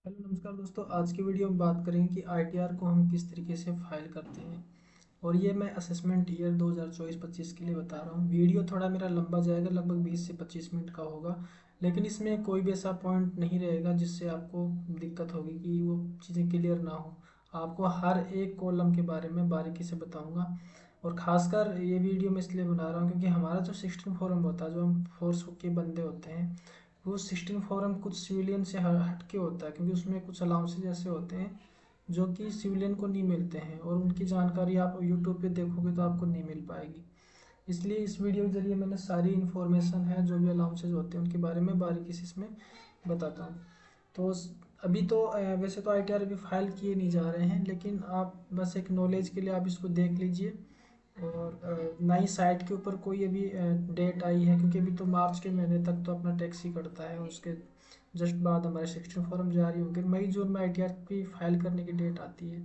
Hello नमस्कार दोस्तों। आज की वीडियो में बात करेंगे कि आईटीआर को हम किस तरीके से फाइल करते हैं। और ये मैं असेसमेंट ईयर 2024-25 के लिए बता रहा हूँ। वीडियो थोड़ा मेरा लंबा जाएगा, लगभग 20 से 25 मिनट का होगा, लेकिन इसमें कोई भी ऐसा पॉइंट नहीं रहेगा जिससे आपको दिक्कत होगी कि वो चीज़ें क्लियर ना हो। आपको हर एक कॉलम के बारे में बारीकी से बताऊँगा। और ख़ासकर ये वीडियो मैं इसलिए बना रहा हूँ क्योंकि हमारा जो 16 फॉरम होता है, जो हम फोर्स के बंदे होते हैं, वो 16 फॉरम कुछ सिविलियन से हट के होता है, क्योंकि उसमें कुछ अलाउंसेज ऐसे होते हैं जो कि सिविलियन को नहीं मिलते हैं, और उनकी जानकारी आप यूट्यूब पे देखोगे तो आपको नहीं मिल पाएगी। इसलिए इस वीडियो के जरिए मैंने सारी इन्फॉर्मेशन है, जो भी अलाउंसेज होते हैं उनके बारे में बारीकी से इसमें बताता हूँ। तो अभी तो वैसे तो आईटीआर अभी फाइल किए नहीं जा रहे हैं, लेकिन आप बस एक नॉलेज के लिए आप इसको देख लीजिए। और नई साइट के ऊपर कोई अभी डेट आई है, क्योंकि अभी तो मार्च के महीने तक तो अपना टैक्स ही कटता है, उसके जस्ट बाद हमारे 16 फॉरम जारी होंगे। मई जून में आईटीआर की फाइल करने की डेट आती है।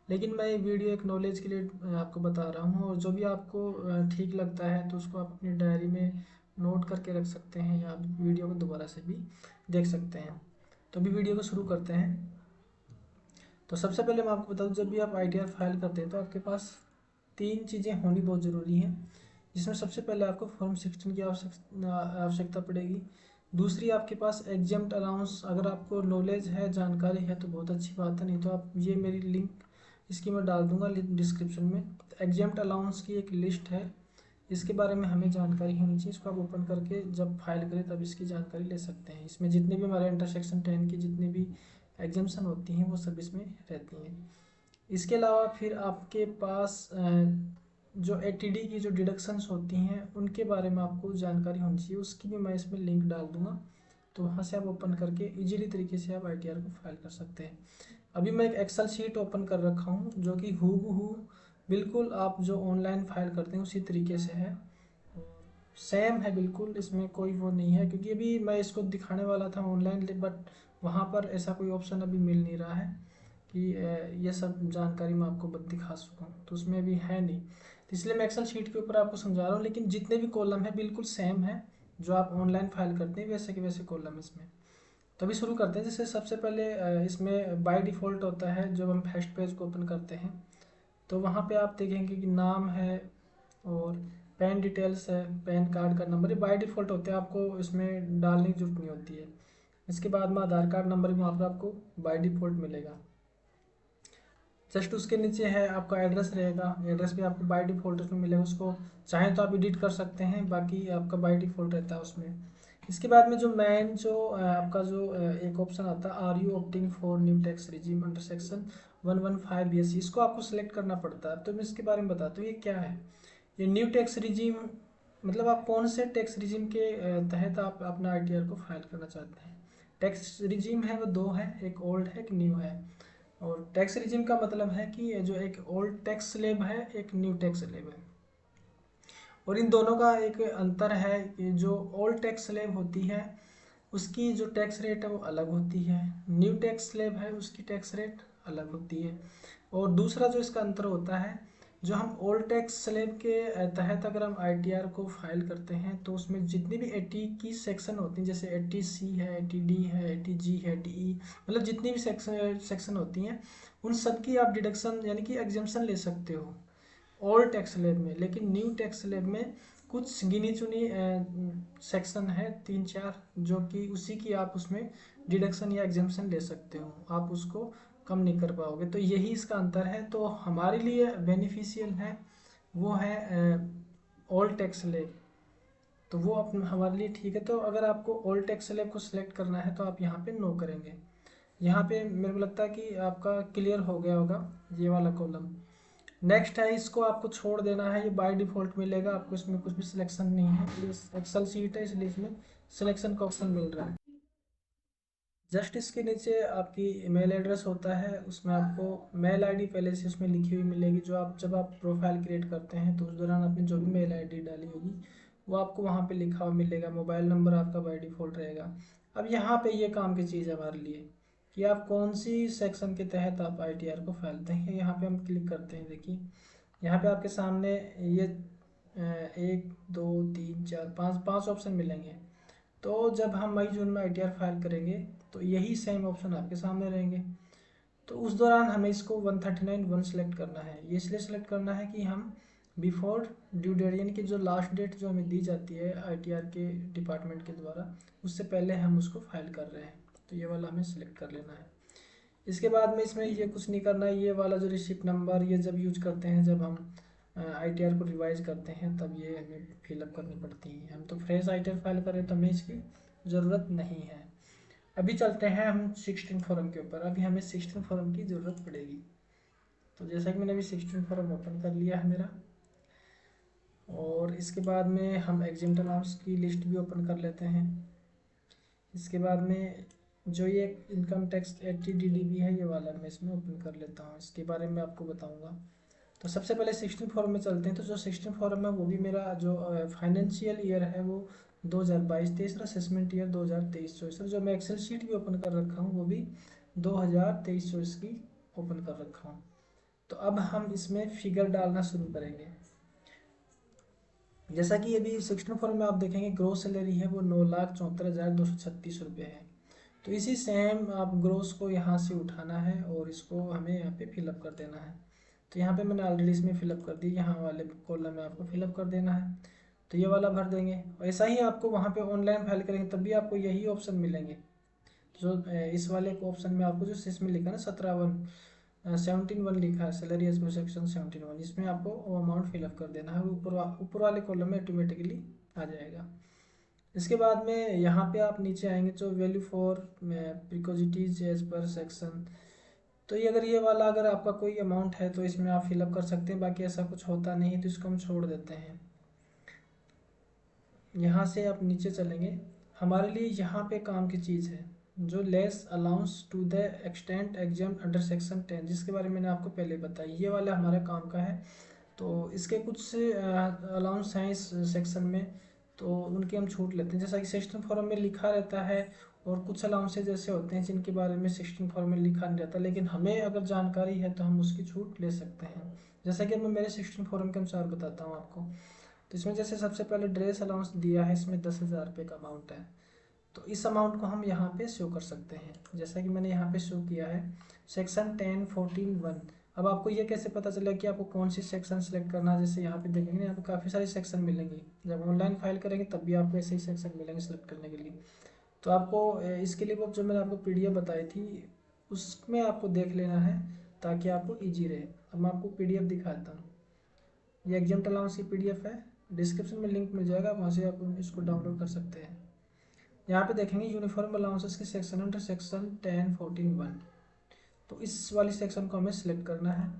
लेकिन मैं ये वीडियो एक नॉलेज के लिए आपको बता रहा हूँ, और जो भी आपको ठीक लगता है तो उसको आप अपनी डायरी में नोट करके रख सकते हैं, या आप वीडियो को दोबारा से भी देख सकते हैं। तो अभी वीडियो को शुरू करते हैं। तो सबसे पहले मैं आपको बता दूं, जब भी आप आईटीआर फाइल करते हैं तो आपके पास तीन चीज़ें होनी बहुत ज़रूरी हैं, जिसमें सबसे पहले आपको फॉर्म 16 की आवश्यकता पड़ेगी। दूसरी, आपके पास एग्जाम्ड अलाउंस, अगर आपको नॉलेज है, जानकारी है तो बहुत अच्छी बात है, नहीं तो आप ये मेरी लिंक इसकी मैं डाल दूंगा डिस्क्रिप्शन में। एग्जाम्ड अलाउंस की एक लिस्ट है, इसके बारे में हमें जानकारी होनी चाहिए। इसको आप ओपन करके जब फाइल करें तब इसकी जानकारी ले सकते हैं। इसमें जितने भी हमारे इंटरसेक्शन 10 की जितनी भी एग्जाम्शन होती हैं वो सब इसमें रहती हैं। इसके अलावा फिर आपके पास जो एटीडी की जो डिडक्शंस होती हैं उनके बारे में आपको जानकारी होनी चाहिए, उसकी भी मैं इसमें लिंक डाल दूंगा। तो वहाँ से आप ओपन करके इजीली तरीके से आप आईटीआर को फाइल कर सकते हैं। अभी मैं एक एक्सेल शीट ओपन कर रखा हूँ, जो कि हूबहू बिल्कुल आप जो ऑनलाइन फाइल करते हैं उसी तरीके से है, सेम है बिल्कुल, इसमें कोई वो नहीं है। क्योंकि अभी मैं इसको दिखाने वाला था ऑनलाइन, बट वहाँ पर ऐसा कोई ऑप्शन अभी मिल नहीं रहा है कि ये सब जानकारी मैं आपको दिखा सकूँ, तो उसमें अभी है नहीं। तो इसलिए मैं एक्सेल शीट के ऊपर आपको समझा रहा हूँ, लेकिन जितने भी कॉलम है बिल्कुल सेम है, जो आप ऑनलाइन फाइल करते हैं वैसे के वैसे कॉलम इसमें। तो अभी शुरू करते हैं। जैसे सबसे पहले इसमें बाय डिफ़ॉल्ट होता है, जब हम फर्स्ट पेज को ओपन करते हैं तो वहाँ पे आप देखेंगे कि नाम है और पैन डिटेल्स है, पैन कार्ड का नंबर, ये बाय डिफ़ॉल्ट होते हैं, आपको इसमें डालने की जरूरत नहीं होती है। इसके बाद में आधार कार्ड नंबर भी वहाँ पर आपको बाय डिफ़ॉल्ट मिलेगा। जस्ट उसके नीचे है आपका एड्रेस रहेगा, एड्रेस भी आपको बाय डिफ़ॉल्ट उसमें मिलेगा। उसको चाहें तो आप एडिट कर सकते हैं, बाकी आपका बाय डिफ़ॉल्ट रहता है उसमें। इसके बाद में जो मेन जो आपका जो एक ऑप्शन आता है, are you opting for new tax regime under section 115 BSC, इसको आपको सेलेक्ट करना पड़ता है। तो मैं इसके बारे में बताता हूँ ये क्या है। ये न्यू टैक्स रिजीम मतलब आप कौन से टैक्स रिजीम के तहत आप अपना आईटीआर को फाइल करना चाहते हैं। टैक्स रिजीम है वो दो है, एक ओल्ड है एक न्यू है। और टैक्स रिजीम का मतलब है कि ये जो एक ओल्ड टैक्स स्लैब है, एक न्यू टैक्स स्लैब है, और इन दोनों का एक अंतर है कि जो ओल्ड टैक्स स्लैब होती है उसकी जो टैक्स रेट है वो अलग होती है, न्यू टैक्स स्लैब है उसकी टैक्स रेट अलग होती है। और दूसरा जो इसका अंतर होता है, जो हम ओल्ड टैक्स स्लैब के तहत अगर हम आईटीआर को फाइल करते हैं तो उसमें जितनी भी 80 की सेक्शन होती हैं, जैसे 80C है, 80D है, 80G है, 80E, मतलब जितनी भी सेक्शन होती हैं उन सब की आप डिडक्शन यानी कि एग्जाम्पशन ले सकते हो ओल्ड टैक्स स्लैब में। लेकिन न्यू टैक्स स्लैब में कुछ गिनी चुनी सेक्शन है, तीन चार, जो कि उसी की आप उसमें डिडक्शन या एग्जाम्पशन ले सकते हो, आप उसको कम नहीं कर पाओगे। तो यही इसका अंतर है। तो हमारे लिए बेनिफिशियल है वो है ओल्ड टैक्स स्लैब, तो वो हमारे लिए ठीक है। तो अगर आपको ओल्ड टैक्स स्लैब को सिलेक्ट करना है तो आप यहाँ पे नो करेंगे। यहाँ पे मेरे को लगता है कि आपका क्लियर हो गया होगा ये वाला कॉलम। नेक्स्ट है, इसको आपको छोड़ देना है, ये बाय डिफ़ॉल्ट मिलेगा आपको, इसमें कुछ भी सिलेक्शन नहीं है। ये एक्सेल शीट है इसलिए इसमें सिलेक्शन का ऑप्शन मिल रहा है। जस्ट इसके नीचे आपकी ईमेल एड्रेस होता है, उसमें आपको मेल आईडी पहले से उसमें लिखी हुई मिलेगी, जो आप जब आप प्रोफाइल क्रिएट करते हैं तो उस दौरान आपने जो भी मेल आईडी डाली होगी वो आपको वहाँ पे लिखा हुआ मिलेगा। मोबाइल नंबर आपका बाय डिफ़ॉल्ट रहेगा। अब यहाँ पे ये काम की चीज़ है हमारे लिए कि आप कौन सी सेक्शन के तहत आप आईटीआर को फाइलते हैं। यहाँ पे हम क्लिक करते हैं, देखिए यहाँ पे आपके सामने ये 1 2 3 4 5 5 ऑप्शन मिलेंगे। तो जब हम मई जून में आईटीआर फाइल करेंगे तो यही सेम ऑप्शन आपके सामने रहेंगे। तो उस दौरान हमें इसको 139(1) सेलेक्ट करना है। ये इसलिए सेलेक्ट करना है कि हम बिफोर ड्यू डेट यानी कि जो लास्ट डेट जो हमें दी जाती है ITR के डिपार्टमेंट के द्वारा, उससे पहले हम उसको फाइल कर रहे हैं। तो ये वाला हमें सेलेक्ट कर लेना है। इसके बाद में इसमें ये कुछ नहीं करना है। ये वाला जो रिसिप्ट नंबर ये जब यूज करते हैं, जब हम ITR को रिवाइज करते हैं, तब ये हमें फिलअप करनी पड़ती है। हम तो फ्रेश ITR फाइल करें तो हमें इसकी ज़रूरत नहीं है। अभी चलते हैं हम 16 फॉर्म के ऊपर। अभी हमें 16 फॉर्म की ज़रूरत पड़ेगी। तो जैसा कि मैंने अभी 16 फॉर्म ओपन कर लिया है मेरा, और इसके बाद में हम एग्जाम अलाउंस की लिस्ट भी ओपन कर लेते हैं। इसके बाद में जो ये इनकम टैक्स 80 DDB है, ये वाला मैं इसमें ओपन कर लेता हूँ। इसके बारे में आपको बताऊँगा। तो सबसे पहले 16 फॉर्म में चलते हैं। तो जो 16 फॉर्म है वो भी मेरा जो फाइनेंशियल ईयर है वो 2022-23, असेसमेंट ईयर 2023-24। जो मैं एक्सेल शीट भी ओपन कर रखा हूँ वो भी 2023-24 की ओपन कर रखा हूँ। तो अब हम इसमें फिगर डालना शुरू करेंगे। जैसा कि अभी 16 फॉर्म में आप देखेंगे ग्रोस सैलरी है वो 9,74,236 रुपये है। तो इसी सेम आप ग्रोस को यहाँ से उठाना है और इसको हमें यहाँ पे फिलअप कर देना है। तो यहाँ पे मैंने ऑलरेडी इसमें फिलअप कर दी, यहाँ वाले कॉलम में आपको फिलअप कर देना है। तो ये वाला भर देंगे। ऐसा ही आपको वहाँ पे ऑनलाइन फाइल करेंगे तब भी आपको यही ऑप्शन मिलेंगे। जो इस वाले ऑप्शन में आपको जो इसमें लिखा है ना 17(1) लिखा है, सैलरी एज पर सेक्शन 17(1), इसमें आपको वो अमाउंट फिलअप कर देना है। ऊपर वाले कॉलम में ऑटोमेटिकली आ जाएगा। इसके बाद में यहाँ पे आप नीचे आएंगे जो value for prerequisites as per section. तो ये ये वाला अगर आपका कोई अमाउंट है तो इसमें आप फिलअप कर सकते हैं। बाकी ऐसा कुछ होता नहीं है तो इसको हम छोड़ देते हैं। यहाँ से आप नीचे चलेंगे। हमारे लिए यहाँ पे काम की चीज़ है जो less allowance to the extent exempt under section 10, जिसके बारे में मैंने आपको पहले बताया। ये वाला हमारे काम का है। तो इसके कुछ अलाउंस हैं इस सेक्शन में, तो उनकी हम छूट लेते हैं। जैसा कि 16 फॉर्म में लिखा रहता है, और कुछ अलाउंसेज ऐसे होते हैं जिनके बारे में 16 फॉर्म में लिखा नहीं रहता, लेकिन हमें अगर जानकारी है तो हम उसकी छूट ले सकते हैं। जैसा कि मैं मेरे 16 फॉर्म के अनुसार बताता हूँ आपको। तो इसमें जैसे सबसे पहले ड्रेस अलाउंस दिया है, इसमें 10,000 रुपये का अमाउंट है। तो इस अमाउंट को हम यहाँ पे शो कर सकते हैं, जैसा कि मैंने यहाँ पे शो किया है सेक्शन 10(14)(1)। अब आपको ये कैसे पता चला कि आपको कौन सी सेक्शन सेलेक्ट करना है? जैसे यहाँ पे देखेंगे यहाँ पे काफ़ी सारी सेक्शन मिलेंगी। जब ऑनलाइन फाइल करेंगे तब भी आपको ऐसे ही सेक्शन मिलेंगे सेलेक्ट करने के लिए। तो आपको इसके लिए वो जो मैंने आपको PDF बताई थी उसमें आपको देख लेना है ताकि आपको ईजी रहे। अब मैं आपको PDF दिखाता हूँ। ये एग्जाम अलाउंस की PDF है, डिस्क्रिप्शन में लिंक मिल जाएगा, वहाँ से आप इसको डाउनलोड कर सकते हैं। यहाँ पे देखेंगे यूनिफॉर्म अलाउंसेस के सेक्शन अंडर सेक्शन 10(14)(1)। तो इस वाली सेक्शन को हमें सिलेक्ट करना है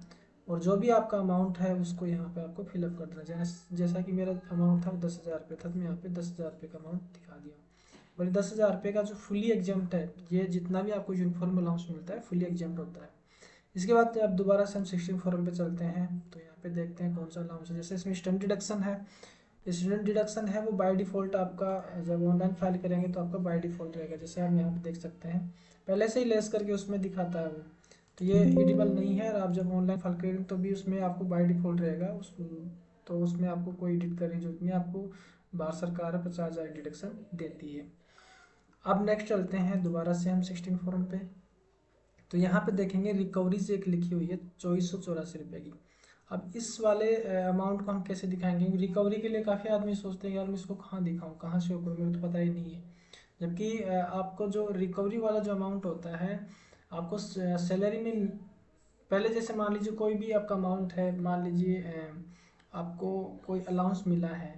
और जो भी आपका अमाउंट है उसको यहाँ पे आपको फिलअप कर देना है। जैसा कि मेरा अमाउंट था 10,000 रुपये था, तो मैं यहाँ पे 10,000 रुपये का अमाउंट दिखा दिया। और 10,000 रुपये का जो फुली एग्जाम्प्ट है, ये जितना भी आपको यूनिफॉर्म अलाउंस मिलता है फुली एग्जाम्प्ट होता है। इसके बाद अब दोबारा से हम 16 फॉर्म पे चलते हैं। तो यहाँ पे देखते हैं कौन सा अलाउंस है। जैसे इसमें स्टूडेंट डिडक्शन है, स्टूडेंट डिडक्शन है वो बाय डिफ़ॉल्ट आपका जब ऑनलाइन फाइल करेंगे तो आपका बाय डिफ़ॉल्ट रहेगा। जैसे हम यहाँ पे देख सकते हैं पहले से ही लेस करके उसमें दिखाता है वो, तो ये एडिबल नहीं है। और आप जब ऑनलाइन फाइल करेंगे तो भी उसमें आपको बाय डिफ़ॉल्ट रहेगा तो उसमें आपको कोई एडिट करने की जरूरत नहीं है। आपको भारत सरकार 50,000 डिडक्शन देती है। अब नेक्स्ट चलते हैं दोबारा से हम 16 फॉर्म पे। तो यहाँ पे देखेंगे रिकवरीज एक लिखी हुई है 2484 रुपये की। अब इस वाले अमाउंट को हम कैसे दिखाएंगे? रिकवरी के लिए काफ़ी आदमी सोचते हैं यार मैं इसको कहाँ दिखाऊँ, कहाँ शो करूँ, मेरे को तो पता ही नहीं है। जबकि आपको जो रिकवरी वाला जो अमाउंट होता है आपको सैलरी में पहले, जैसे मान लीजिए कोई भी आपका अमाउंट है, मान लीजिए आपको कोई अलाउंस मिला है,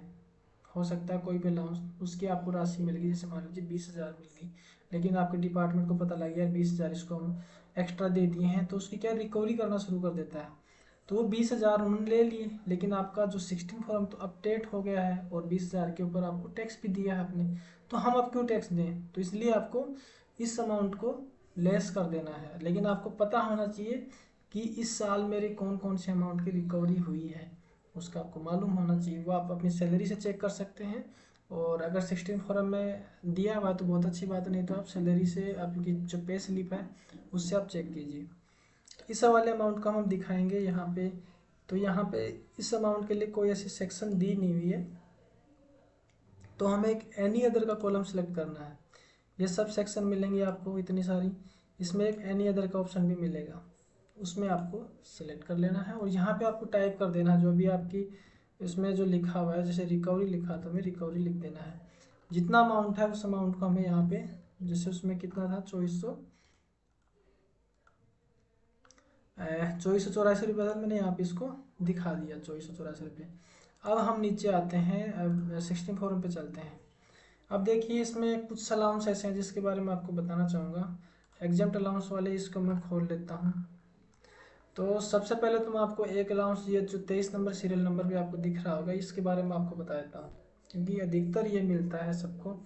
हो सकता है कोई भी अलाउंस उसकी आपको राशि मिल गई, जैसे मान लीजिए 20,000 मिल गई, लेकिन आपके डिपार्टमेंट को पता लग गया 20,000 इसको हम एक्स्ट्रा दे दिए हैं, तो उसकी क्या रिकवरी करना शुरू कर देता है। तो वो 20,000 उन्होंने ले लिए, लेकिन आपका जो 16 फॉर्म तो अपडेट हो गया है और 20,000 के ऊपर आपको टैक्स भी दिया है आपने, तो हम अब क्यों टैक्स दें? तो इसलिए आपको इस अमाउंट को लेस कर देना है। लेकिन आपको पता होना चाहिए कि इस साल मेरे कौन कौन से अमाउंट की रिकवरी हुई है, उसका आपको मालूम होना चाहिए। वो आप अपनी सैलरी से चेक कर सकते हैं, और अगर 16 फॉर्म में दिया हुआ है तो बहुत अच्छी बात है, नहीं तो आप सैलरी से आपकी जो पे स्लिप है उससे आप चेक कीजिए। तो इस वाले अमाउंट का हम दिखाएंगे यहाँ पे। तो यहाँ पे इस अमाउंट के लिए कोई ऐसी सेक्शन दी नहीं हुई है, तो हमें एक एनी अदर का कॉलम सेलेक्ट करना है। ये सब सेक्शन मिलेंगे आपको इतनी सारी। इसमें एक एनी अदर का ऑप्शन भी मिलेगा, उसमें आपको सेलेक्ट कर लेना है और यहाँ पे आपको टाइप कर देना है जो भी आपकी इसमें जो लिखा हुआ है। जैसे रिकवरी लिखा तो हमें रिकवरी लिख देना है। जितना अमाउंट है उस अमाउंट को हमें यहाँ पे, जैसे उसमें कितना था 2484 रुपये था, मैंने यहाँ पे इसको दिखा दिया 2484 रुपये। अब हम नीचे आते हैं, अब 16 फॉर्म पे चलते हैं। अब देखिए इसमें कुछ अलाउंस ऐसे हैं जिसके बारे में आपको बताना चाहूँगा। एग्जाम्प्ट अलाउंस वाले इसको मैं खोल लेता हूँ। तो सबसे पहले तो मैं आपको एक अलाउंस, ये जो 23 नंबर सीरियल नंबर भी आपको दिख रहा होगा, इसके बारे में आपको बता देता हूँ क्योंकि अधिकतर ये मिलता है सबको।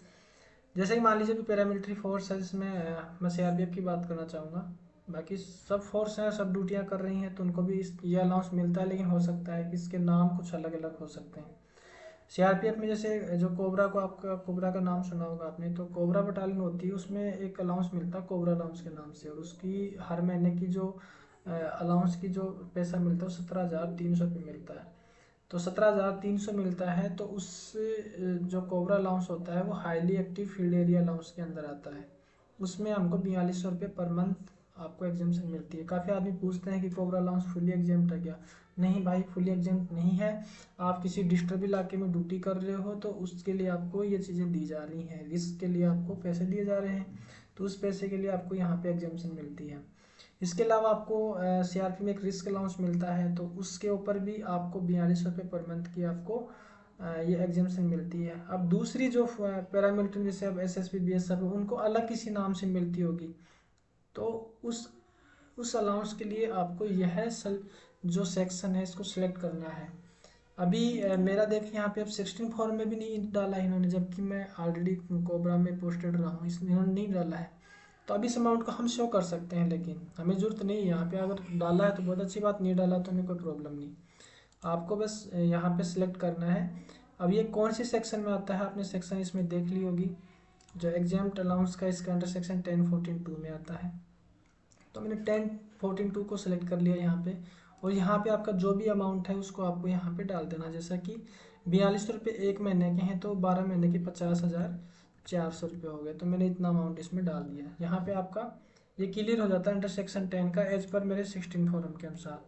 जैसे कि मान लीजिए कि पैरामिलिट्री फोर्स है, जिसमें मैं सीआरपीएफ की बात करना चाहूँगा। बाकी सब फोर्स हैं, सब ड्यूटियाँ कर रही हैं, तो उनको भी ये अलाउंस मिलता है, लेकिन हो सकता है कि इसके नाम कुछ अलग अलग हो सकते हैं। सीआरपीएफ में जैसे जो कोबरा को, आपका कोबरा का नाम सुना होगा आपने, तो कोबरा बटालियन होती है, उसमें एक अलाउंस मिलता है कोबरा अलाउंस के नाम से, और उसकी हर महीने की जो अलाउंस की जो पैसा मिलता है वो 17,300 रुपये मिलता है। तो 17,300 मिलता है, तो उस जो कोबरा अलाउंस होता है वो highly active field area allowance के अंदर आता है। उसमें हमको 4200 रुपये पर मंथ आपको एग्जामेशन मिलती है। काफ़ी आदमी पूछते हैं कि कोबरा अलाउंस फुली एग्जाम्प्ट है क्या? नहीं भाई, फुली एग्जाम्प्ट नहीं है। आप किसी डिस्टर्ब इलाके में ड्यूटी कर रहे हो तो उसके लिए आपको ये चीज़ें दी जा रही हैं, रिस्क के लिए आपको पैसे दिए जा रहे हैं, तो उस पैसे के लिए आपको यहाँ पे एग्जामेशन मिलती है। इसके अलावा आपको सीआरपी में एक रिस्क अलाउंस मिलता है, तो उसके ऊपर भी आपको 4200 रुपये पर मंथ की आपको ये एग्जामेशन मिलती है। अब दूसरी जो पैरामिलिट्री जैसे अब एसएसबी बीएसएफ उनको अलग किसी नाम से मिलती होगी, तो उस अलाउंस के लिए आपको यह जो सेक्शन है इसको सिलेक्ट करना है। अभी मेरा देखिए यहाँ पे अब 16 फॉर्म में भी नहीं डाला है इन्होंने, जबकि मैं ऑलरेडी कोबरा में पोस्टेड रहा हूँ, इसमें इन्होंने नहीं डाला है। तो अभी इस अमाउंट को हम शो कर सकते हैं, लेकिन हमें ज़रूरत नहीं है यहाँ पे। अगर डाला है तो बहुत अच्छी बात, नहीं डाला तो हमें कोई प्रॉब्लम नहीं। आपको बस यहाँ पे सिलेक्ट करना है। अब ये कौन सी सेक्शन में आता है, आपने सेक्शन इसमें देख ली होगी, जो एग्जाम्प्ट अलाउंस का, इसके अंडर सेक्शन 1014(2) में आता है। तो मैंने 1014(2) को सिलेक्ट कर लिया यहाँ पे, और यहाँ पे आपका जो भी अमाउंट है उसको आपको यहाँ पे डाल देना। जैसा कि 4200 रुपये एक महीने के हैं, तो 12 महीने के 50,400 रुपये हो गए, तो मैंने इतना अमाउंट इसमें डाल दिया। यहाँ पे आपका ये क्लियर हो जाता है अंडर सेक्शन 10 का, एज पर मेरे 16 फॉर्म के अनुसार।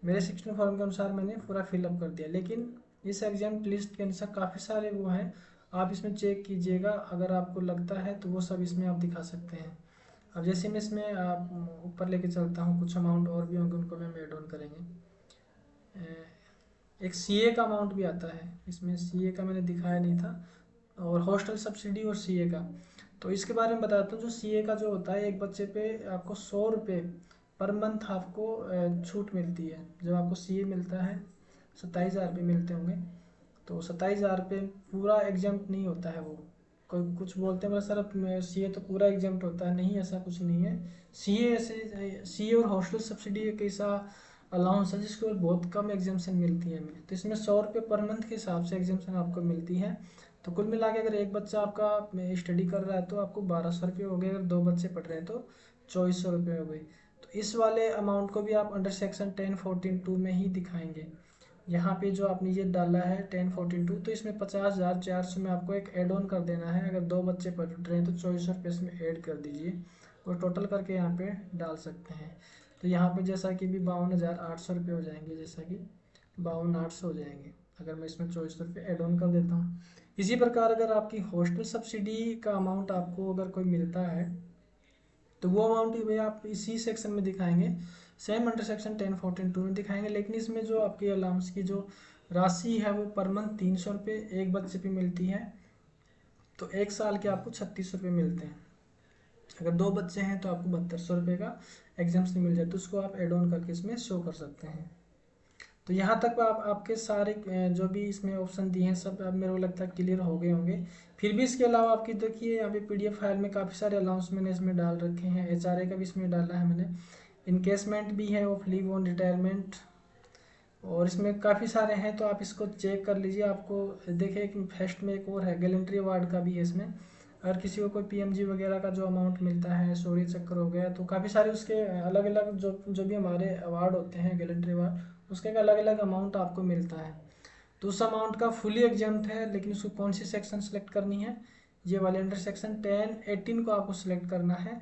मेरे 16 फॉर्म के अनुसार मैंने पूरा फिलअप कर दिया। लेकिन इस एग्जाम लिस्ट के अनुसार काफ़ी सारे वो हैं, आप इसमें चेक कीजिएगा, अगर आपको लगता है तो वो सब इसमें आप दिखा सकते हैं। अब जैसे मैं इसमें आप ऊपर लेके चलता हूँ, कुछ अमाउंट और भी होंगे, उनको भी हम एड ऑन करेंगे। एक सीए का अमाउंट भी आता है इसमें, सीए का मैंने दिखाया नहीं था, और हॉस्टल सब्सिडी और सीए का। तो इसके बारे में बताता हूँ। जो सीए का जो होता है, एक बच्चे पे आपको 100 रुपये पर मंथ आपको छूट मिलती है। जब आपको सीए मिलता है 27,000 रुपये मिलते होंगे, तो 27,000 रुपये पूरा एग्जाम्प्ट नहीं होता है। वो कोई कुछ बोलते हैं बोला सर सीए तो पूरा एग्जाम्प्ट होता है, नहीं ऐसा कुछ नहीं है। सीए ऐसे, सीए और हॉस्टल सब्सिडी एक ऐसा अलाउंस है जिसके ऊपर बहुत कम एग्जाम्शन मिलती है हमें। तो इसमें 100 रुपये पर मंथ के हिसाब से एग्जाम्शन आपको मिलती है। तो कुल मिला के अगर एक बच्चा आपका स्टडी कर रहा है तो आपको 1,200 रुपये हो गए, अगर 2 बच्चे पढ़ रहे हैं तो 2,400 रुपये हो गए। तो इस वाले अमाउंट को भी आप अंडर सेक्शन 1014(2) में ही दिखाएंगे। यहाँ पे जो आपने ये डाला है 1014(2), तो इसमें 50,400 में आपको एक एड ऑन कर देना है। अगर 2 बच्चे पढ़ रहे हैं तो 2,400 रुपये इसमें ऐड कर दीजिए, और टोटल करके यहाँ पे डाल सकते हैं। तो यहाँ पे जैसा कि भी 52,800 रुपये हो जाएंगे, जैसा कि 52,800 हो जाएंगे अगर मैं इसमें 2,400 रुपये एड ऑन कर देता हूँ। इसी प्रकार अगर आपकी हॉस्टल सब्सिडी का अमाउंट आपको अगर कोई मिलता है तो वो अमाउंट भी आप इसी सेक्शन में दिखाएंगे, सेम अंडर सेक्शन 1014(2) में दिखाएंगे। लेकिन इसमें जो आपकी अलाउंस की जो राशि है वो पर मंथ 300 रुपये एक बच्चे पे मिलती है, तो एक साल के आपको 3600 रुपये मिलते हैं। अगर 2 बच्चे हैं तो आपको 7200 रुपये का एग्जाम्शन मिल जाए, तो उसको आप एड ऑन करके इसमें शो कर सकते हैं। तो यहाँ तक आपके सारे जो भी इसमें ऑप्शन दिए हैं सब अब मेरे को लगता है क्लियर हो गए होंगे। फिर भी इसके अलावा आपकी देखिए यहाँ पे पीडीएफ फाइल में काफ़ी सारे अलाउंस मैंने इसमें डाल रखे हैं। एचआरए का भी इसमें डाला है मैंने, इनकेसमेंट भी है ऑफ लीव ऑन रिटायरमेंट, और इसमें काफ़ी सारे हैं, तो आप इसको चेक कर लीजिए। आपको देखिए कि फर्स्ट में एक और है, गैलेंट्री अवार्ड का भी है इसमें। अगर किसी को कोई पीएमजी वगैरह का जो अमाउंट मिलता है, शौर्य चक्र हो गया, तो काफ़ी सारे उसके अलग अलग जो भी हमारे अवार्ड होते हैं गैलेंट्री अवार्ड, उसका एक अलग अलग अमाउंट आपको मिलता है। तो उस अमाउंट का फुली एग्जाम्प्ट है, लेकिन उसको कौन सी सेक्शन सेलेक्ट करनी है, ये वाले अंडर सेक्शन 10-18 को आपको सिलेक्ट करना है।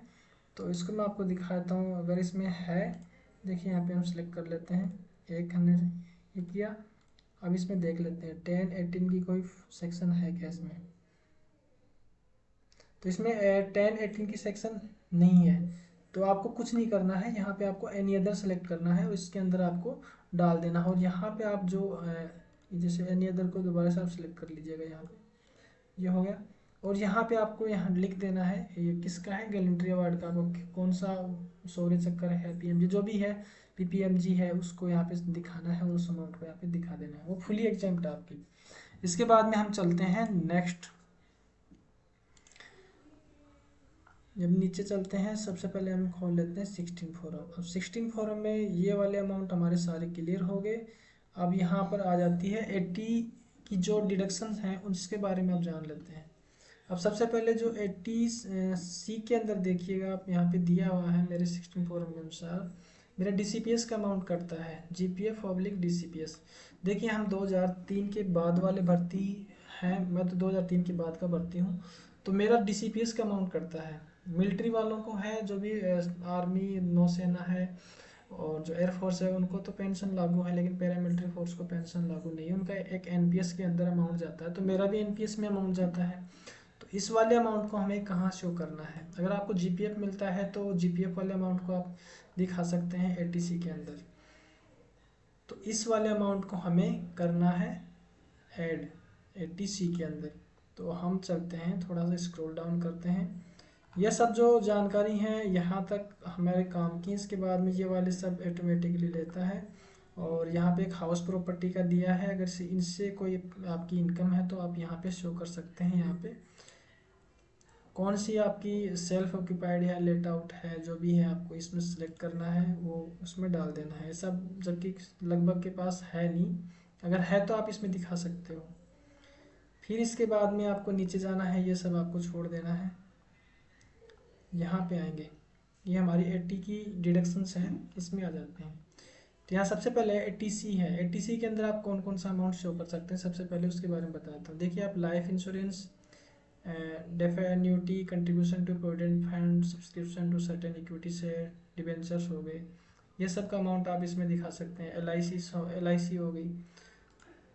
तो इसको मैं आपको दिखाता हूँ, अगर इसमें है, देखिए यहाँ पे हम सिलेक्ट कर लेते हैं, एक हमने ये किया। अब इसमें देख लेते हैं 10-18 की कोई सेक्शन है क्या इसमें। तो इसमें 10-18 की सेक्शन नहीं है, तो आपको कुछ नहीं करना है, यहाँ पे आपको एनी अदर सेलेक्ट करना है और इसके अंदर आपको डाल देना है। और यहाँ पे आप जो जैसे एनी अदर को दोबारा से आप सिलेक्ट कर लीजिएगा, यहाँ पे ये हो गया। और यहाँ पे आपको यहाँ लिख देना है ये किसका है, गैलेंट्री अवार्ड का, आपको कौन सा सौर्य चक्कर है, पीएमजी जो भी है, पीपीएमजी है, उसको यहाँ पे दिखाना है और उस अमाउंट को यहाँ पे दिखा देना है, वो फुली एग्जैम्प्ट है आपकी। इसके बाद में हम चलते हैं नेक्स्ट। जब नीचे चलते हैं, सबसे पहले हम खोल लेते हैं 16 फॉरम। अब 16 फॉरम में ये वाले अमाउंट हमारे सारे क्लियर हो गए। अब यहाँ पर आ जाती है 80 की जो डिडक्शंस हैं उसके बारे में अब जान लेते हैं। अब सबसे पहले जो 80 सी के अंदर देखिएगा आप, यहाँ पे दिया हुआ है मेरे 16 फॉरम के अनुसार मेरा डीसीपीएस का अमाउंट करता है जीपीएफ/डीसीपीएस। देखिए हम 2003 के बाद वाले भर्ती हैं, मैं तो 2003 के बाद का भर्ती हूँ, तो मेरा डीसीपीएस का अमाउंट करता है। मिलिट्री वालों को है, जो भी आर्मी नौसेना है और जो एयरफोर्स है उनको तो पेंशन लागू है, लेकिन पैरामिलिट्री फोर्स को पेंशन लागू नहीं है, उनका एक एनपीएस के अंदर अमाउंट जाता है, तो मेरा भी एनपीएस में अमाउंट जाता है। तो इस वाले अमाउंट को हमें कहाँ शो करना है, अगर आपको जीपीएफ मिलता है तो जीपीएफ वाले अमाउंट को आप दिखा सकते हैं एटीसी के अंदर। तो इस वाले अमाउंट को हमें करना है ऐड एटीसी के अंदर। तो हम चलते हैं, थोड़ा सा स्क्रॉल डाउन करते हैं, यह सब जो जानकारी है यहाँ तक हमारे काम की। इसके बाद में ये वाले सब ऑटोमेटिकली लेता है। और यहाँ पे एक हाउस प्रॉपर्टी का दिया है, अगर से इनसे कोई आपकी इनकम है तो आप यहाँ पे शो कर सकते हैं। यहाँ पे कौन सी आपकी सेल्फ ऑक्यूपाइड है, लेट आउट है, जो भी है आपको इसमें सेलेक्ट करना है, वो उसमें डाल देना है सब, जबकि लगभग के पास है नहीं, अगर है तो आप इसमें दिखा सकते हो। फिर इसके बाद में आपको नीचे जाना है, ये सब आपको छोड़ देना है। यहाँ पे आएंगे, ये हमारी 80 की डिडक्शंस हैं, इसमें आ जाते हैं। तो यहाँ सबसे पहले एटीसी है, एटीसी के अंदर आप कौन कौन सा अमाउंट शो कर सकते हैं, सबसे पहले उसके बारे में बताता हूँ। देखिए आप life insurance, def annuity, contribution to provident fund, subscription to certain equity share, debentures हो गए, ये सब का अमाउंट आप इसमें दिखा सकते हैं। एलआईसी हो गई।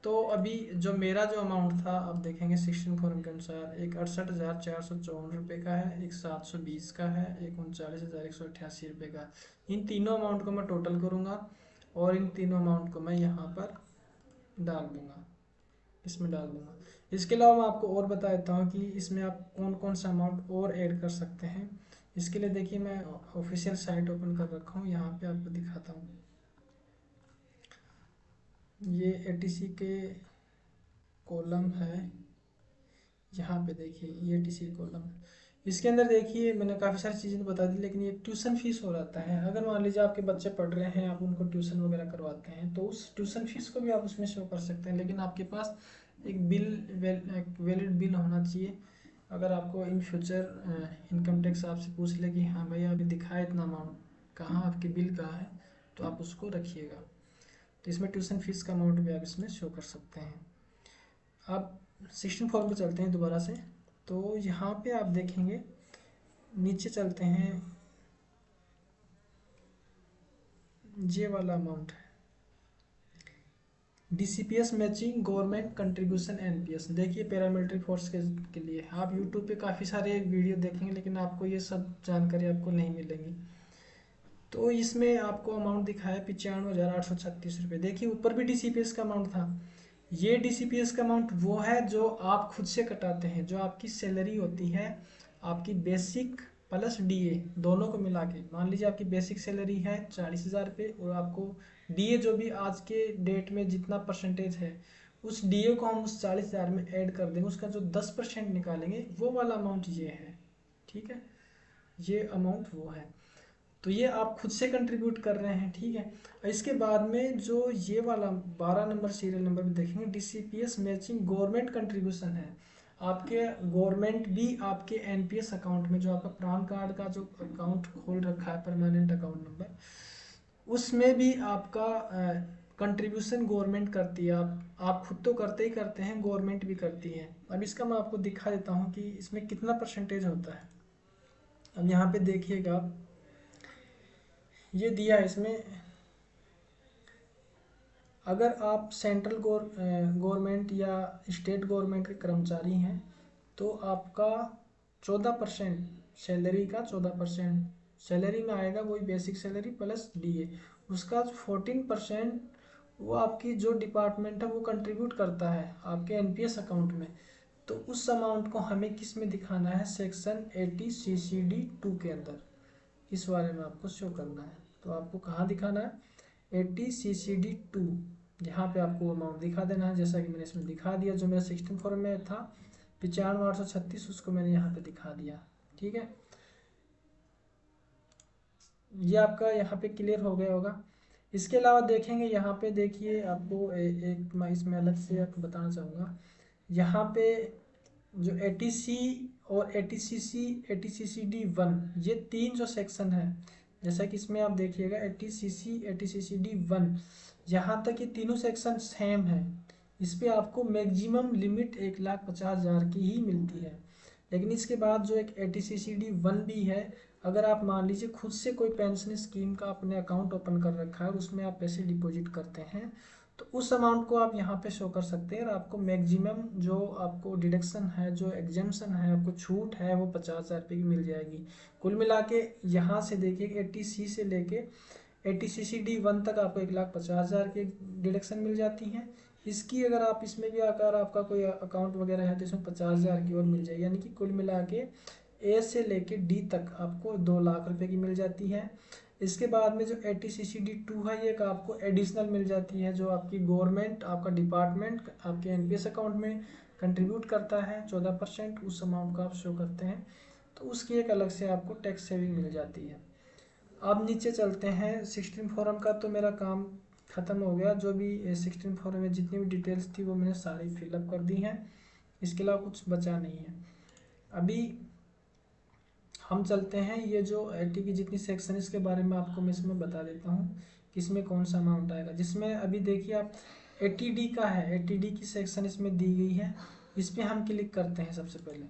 तो अभी जो मेरा जो अमाउंट था, आप देखेंगे 16 फॉर्म के अनुसार, एक 68,454 रुपये का है, एक 720 का है, एक 39,188 रुपये का। इन तीनों अमाउंट को मैं टोटल करूँगा और इन तीनों अमाउंट को मैं यहाँ पर डाल दूँगा, इसमें डाल दूँगा। इसके अलावा मैं आपको और बता देता हूँ कि इसमें आप कौन कौन सा अमाउंट और ऐड कर सकते हैं। इसके लिए देखिए मैं ऑफिशियल साइट ओपन कर रखा हूँ, यहाँ पे आपको दिखाता हूँ। ये एटीसी के कॉलम है, यहाँ पे देखिए ये एटीसी कॉलम है। इसके अंदर देखिए मैंने काफ़ी सारी चीज़ें बता दी, लेकिन ये ट्यूशन फीस हो जाता है। अगर मान लीजिए आपके बच्चे पढ़ रहे हैं, आप उनको ट्यूशन वगैरह करवाते हैं, तो उस ट्यूशन फीस को भी आप उसमें शो कर सकते हैं, लेकिन आपके पास एक वैलिड बिल होना चाहिए। अगर आपको इन फ्यूचर इनकम टैक्स आपसे पूछ ले कि हाँ भाई आपने दिखाया इतना अमाउंट, कहाँ आपके बिल कहाँ है, तो आप उसको रखिएगा। तो इसमें ट्यूशन फीस का अमाउंट भी आप इसमें शो कर सकते हैं। अब 16 फॉर्म पे चलते हैं दोबारा से। तो यहाँ पे आप देखेंगे, नीचे चलते हैं, ये वाला अमाउंट है डीसीपीएस मैचिंग गवर्नमेंट कंट्रीब्यूशन एनपीएस। देखिए पैरामिलिट्री फोर्स के लिए आप यूट्यूब पे काफ़ी सारे वीडियो देखेंगे, लेकिन आपको ये सब जानकारी आपको नहीं मिलेंगी। तो इसमें आपको अमाउंट दिखाया 95,836 रुपये। देखिए ऊपर भी डीसीपीएस का अमाउंट था, ये डीसीपीएस का अमाउंट वो है जो आप खुद से कटाते हैं, जो आपकी सैलरी होती है, आपकी बेसिक प्लस डीए दोनों को मिला के। मान लीजिए आपकी बेसिक सैलरी है 40,000 रुपये और आपको डीए जो भी आज के डेट में जितना परसेंटेज है, उस डीए को हम उस 40,000 में ऐड कर देंगे, उसका जो 10% निकालेंगे वो वाला अमाउंट ये है। ठीक है, ये अमाउंट वो है। तो ये आप खुद से कंट्रीब्यूट कर रहे हैं। ठीक है, इसके बाद में जो ये वाला 12 नंबर सीरियल नंबर में देखेंगे, डीसीपीएस मैचिंग गवर्नमेंट कंट्रीब्यूशन है। आपके गवर्नमेंट भी आपके एनपीएस अकाउंट में, जो आपका प्रान कार्ड का जो अकाउंट खोल रखा है परमानेंट अकाउंट नंबर, उसमें भी आपका कंट्रीब्यूशन गवर्नमेंट करती है, आप खुद तो करते ही करते हैं, गवर्नमेंट भी करती है। अब इसका मैं आपको दिखा देता हूँ कि इसमें कितना परसेंटेज होता है। अब यहाँ पे देखिएगा आप, ये दिया है इसमें, अगर आप सेंट्रल गवर्नमेंट या स्टेट गवर्नमेंट के कर्मचारी हैं तो आपका 14% सैलरी का 14% सैलरी में आएगा, वही बेसिक सैलरी प्लस डीए। उसका 14% वो आपकी जो डिपार्टमेंट है वो कंट्रीब्यूट करता है आपके एनपीएस अकाउंट में। तो उस अमाउंट को हमें किस में दिखाना है, सेक्शन 80 CCD 2 के अंदर, इस वाले में आपको शो करना है। तो आपको कहाँ दिखाना है, 80 CCD 2, यहाँ पे आपको अमाउंट दिखा देना है, जैसा कि मैंने इसमें दिखा दिया। जो मेरा 16 फॉर्म में था 95,836, उसको मैंने यहाँ पे दिखा दिया। ठीक है, ये आपका यहाँ पे क्लियर हो गया होगा। इसके अलावा देखेंगे यहाँ पे, देखिए आपको एक मैं इसमें अलग से आपको बताना चाहूँगा। यहाँ पे जो ATC और ATCC ATCCD 1, ये तीन जो सेक्शन है, जैसा कि इसमें आप देखिएगा ATCC ATCCD 1, यहाँ तक ये तीनों सेक्शन सेम है। इस पे आपको मैक्सिमम लिमिट 1,50,000 की ही मिलती है। लेकिन इसके बाद जो एक ATCCD 1 भी है, अगर आप मान लीजिए खुद से कोई पेंशन स्कीम का अपने अकाउंट ओपन कर रखा है और उसमें आप पैसे डिपॉजिट करते हैं, तो उस अमाउंट को आप यहाँ पे शो कर सकते हैं और आपको मैक्सिमम जो आपको डिडक्शन है, जो एग्जेम्पशन है, आपको छूट है, वो 50,000 रुपये की मिल जाएगी। कुल मिला के यहाँ से देखिए 80C से लेके ATCCD 1 तक आपको 1,50,000 की डिडक्शन मिल जाती हैं। इसकी अगर आप इसमें भी आकर आपका कोई अकाउंट वगैरह है तो इसमें 50,000 की और मिल जाएगी, यानी कि कुल मिला के ए से लेके डी तक आपको 2 लाख रुपए की मिल जाती है। इसके बाद में जो ATCCD 2 है, ये आपको एडिशनल मिल जाती है, जो आपकी गवर्नमेंट, आपका डिपार्टमेंट आपके एनपीएस अकाउंट में कंट्रीब्यूट करता है 14%, उस अमाउंट को आप शो करते हैं, तो उसकी एक अलग से आपको टैक्स सेविंग मिल जाती है। अब नीचे चलते हैं। 16 फॉर्म का तो मेरा काम ख़त्म हो गया, जो भी 16 फॉर्म में जितनी भी डिटेल्स थी वो मैंने सारी फिलअप कर दी हैं, इसके अलावा कुछ बचा नहीं है। अभी हम चलते हैं, ये जो 80 की जितनी सेक्शन, इसके बारे में आपको मैं इसमें बता देता हूँ कि इसमें कौन सा अमाउंट आएगा। जिसमें अभी देखिए आप 80D का है, 80D की सेक्शन इसमें दी गई है, इस पर हम क्लिक करते हैं। सबसे पहले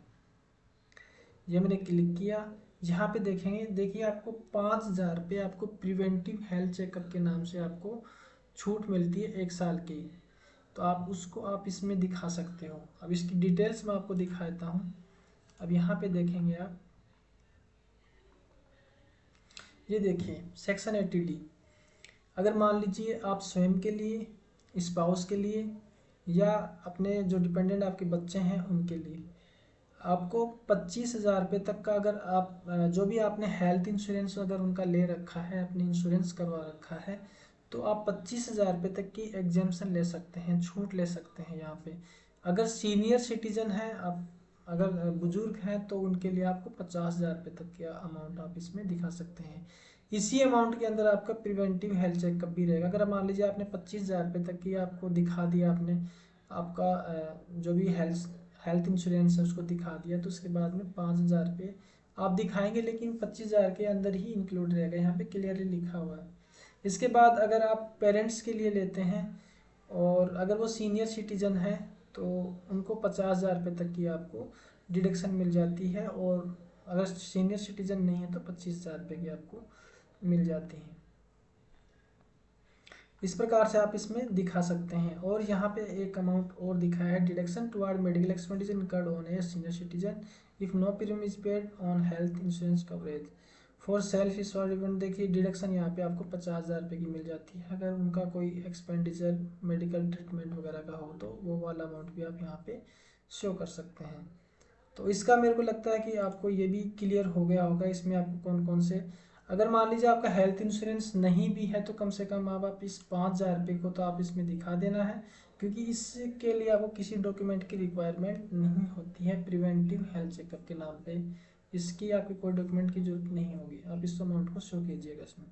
ये मैंने क्लिक किया, यहाँ पे देखेंगे, देखिए आपको 5,000 रुपये आपको प्रिवेंटिव हेल्थ चेकअप के नाम से आपको छूट मिलती है 1 साल की। तो आप उसको आप इसमें दिखा सकते हो। अब इसकी डिटेल्स मैं आपको दिखा देता हूँ। अब यहाँ पे देखेंगे आप, ये देखिए सेक्शन 80D, अगर मान लीजिए आप स्वयं के लिए, स्पाउस के लिए, या अपने जो डिपेंडेंट आपके बच्चे हैं उनके लिए, आपको 25,000 रुपये तक का, अगर आप जो भी आपने हेल्थ इंश्योरेंस अगर उनका ले रखा है, अपनी इंश्योरेंस करवा रखा है, तो आप 25,000 रुपये तक की एग्जेम्पशन ले सकते हैं, छूट ले सकते हैं यहाँ पे। अगर सीनियर सिटीजन है आप, अगर बुजुर्ग हैं, तो उनके लिए आपको 50,000 रुपये तक का अमाउंट आप इसमें दिखा सकते हैं। इसी अमाउंट के अंदर आपका प्रिवेंटिव हेल्थ चेकअप भी रहेगा। अगर मान लीजिए आपने 25,000 रुपये तक की आपको दिखा दिया, आपने आपका जो भी हेल्थ इंश्योरेंस है उसको दिखा दिया, तो उसके बाद में 5,000 रुपये आप दिखाएंगे, लेकिन 25,000 के अंदर ही इंक्लूड रहेगा, यहाँ पे क्लियरली लिखा हुआ है। इसके बाद अगर आप पेरेंट्स के लिए लेते हैं और अगर वो सीनियर सिटीजन है, तो उनको 50,000 रुपये तक की आपको डिडक्शन मिल जाती है, और अगर सीनियर सिटीजन नहीं है तो 25,000 रुपये की आपको मिल जाती हैं। इस प्रकार से आप इसमें दिखा सकते हैं। और यहाँ पे एक अमाउंट और दिखाया है, deduction toward medical expenditure incurred on a senior citizen if no premium is paid on health insurance coverage for self insured. देखिए डिडक्शन यहाँ पे आपको 50,000 रुपये की मिल जाती है, अगर उनका कोई एक्सपेंडिचर मेडिकल ट्रीटमेंट वगैरह का हो तो वो वाला अमाउंट भी आप यहाँ पे शो कर सकते हैं। तो इसका मेरे को लगता है कि आपको ये भी क्लियर हो गया होगा, इसमें आपको कौन कौन से, अगर मान लीजिए आपका हेल्थ इंश्योरेंस नहीं भी है तो कम से कम आप इस 5,000 रुपये को तो आप इसमें दिखा देना है, क्योंकि इसके लिए आपको किसी डॉक्यूमेंट की रिक्वायरमेंट नहीं होती है। प्रिवेंटिव हेल्थ चेकअप के नाम पे इसकी आपकी कोई डॉक्यूमेंट की जरूरत नहीं होगी, आप इस अमाउंट को शो कीजिएगा इसमें।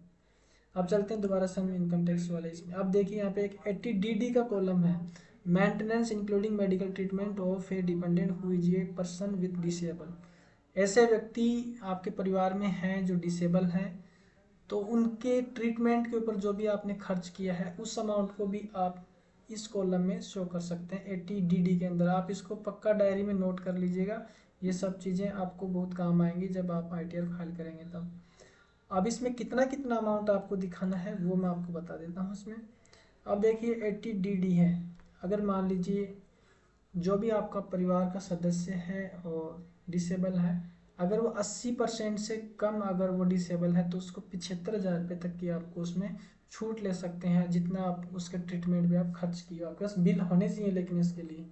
अब चलते हैं दोबारा से हम इनकम टैक्स वाले इसमें। अब देखिए यहाँ पे एक 80DD का कॉलम है, maintenance including medical treatment of A dependent who is a person with disable. ऐसे व्यक्ति आपके परिवार में हैं जो डिसेबल हैं, तो उनके ट्रीटमेंट के ऊपर जो भी आपने खर्च किया है उस अमाउंट को भी आप इस कॉलम में शो कर सकते हैं 80DD के अंदर। आप इसको पक्का डायरी में नोट कर लीजिएगा, ये सब चीज़ें आपको बहुत काम आएंगी जब आप ITR फाइल करेंगे तब। अब इसमें कितना कितना अमाउंट आपको दिखाना है वो मैं आपको बता देता हूँ इसमें। अब देखिए 80DD है, अगर मान लीजिए जो भी आपका परिवार का सदस्य है और डिसेबल है, अगर वो 80% से कम अगर वो डिसेबल है तो उसको 75,000 रुपये तक की आपको उसमें छूट ले सकते हैं, जितना आप उसके ट्रीटमेंट में आप खर्च किए। आपके पास बिल होने चाहिए, लेकिन इसके लिए